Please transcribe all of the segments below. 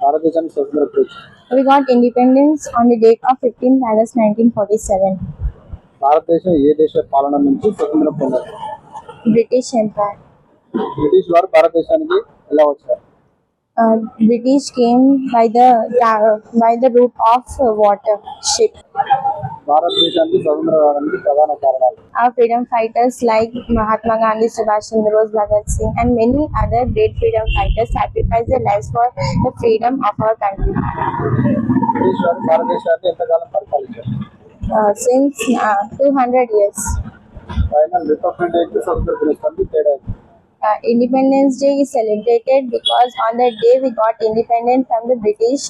భారతదేశానికి స్వతంత్రం ఎప్పుడు వచ్చింది? We got independence on the date of 15th August 1947. భారతదేశం ఏ దేశ పాలన నుంచి స్వతంత్రం పొందారు? British Empire. బ్రిటిష్ వారు భారతదేశానికి ఎలా వచ్చారు? British came by the route of water ship. భారతదేశానికి స్వతంత్రం రావడానికి ప్రధాన కారణాలు? Our freedom fighters like Mahatma Gandhi, Subhash Chandra Bose, Bhagat Singh, and many other great freedom fighters sacrificed their lives for the freedom of our country. British వారు భారతదేశాన్ని ఎంతకాలం పరిపాలించారు? Since 200 years. Final republic day స్వతంత్ర దినోత్సవానికి తేడా ఏంటి? Independence Day is celebrated because on that day we got independence from the British,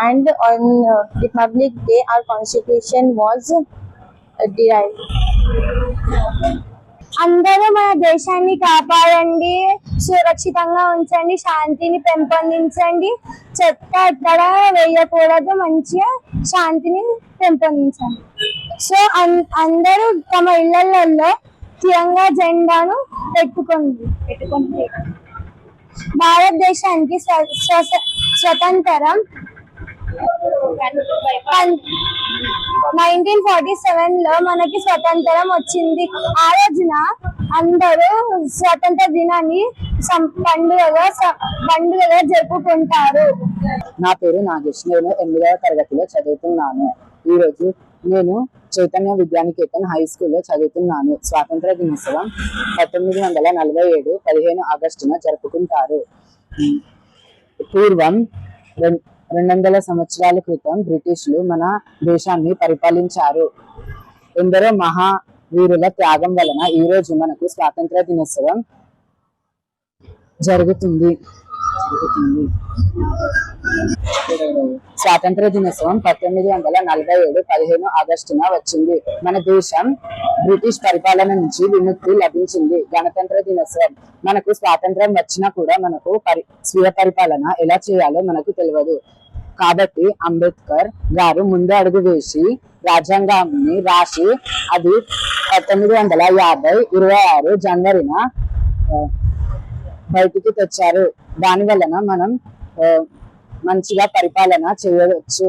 and on Republic Day our constitution was derived. అందరూ మన దేశాన్ని కాపాడండి, సురక్షితంగా ఉంచండి, శాంతిని పెంపొందించండి, చెత్త ఎక్కడ వేయకూడదు, మంచిగా శాంతిని పెంపొందించండి. సో అందరూ తమ ఇళ్లలో తిరంగా జెండాను పెట్టుకోండి. భారతదేశానికి స్వతంత్రం 1947 లో మనకి స్వతంత్రం వచ్చింది. ఆ రోజున అందరూ స్వతంత్ర దినాన్ని పండుగగా జరుపుకుంటారు. నా పేరు నాగేష్. నేను 8వ తరగతిలో చదువుతున్నాను. ఈ రోజు నేను చైతన్య విద్యానికేతన్ హై స్కూల్లో చదువుతున్నాను. స్వాతంత్ర దినోత్సవం 1947 15 ఆగస్టున జరుపుకుంటారు. పూర్వం 200 సంవత్సరాల క్రితం బ్రిటిష్లు మన దేశాన్ని పరిపాలించారు. ఎందరో మహావీరుల త్యాగం వలన ఈ రోజు మనకు స్వాతంత్ర దినోత్సవం జరుగుతుంది. స్వాతంత్ర దినోత్సవం 1947 15 ఆగస్టున వచ్చింది. మన దేశం బ్రిటిష్ పరిపాలన నుంచి విముక్తి లభించింది. గణతంత్ర దినోత్సవం మనకు స్వాతంత్రం వచ్చినా కూడా మనకు స్వీయ పరిపాలన ఎలా చేయాలో మనకు తెలియదు. కాబట్టి అంబేద్కర్ గారు ముందు అడుగు వేసి రాజ్యాంగాన్ని రాసి అది 1950 26 జనవరిన బయటికి తెచ్చారు. దాని వలన మనం మంచిగా పరిపాలన చేయవచ్చు.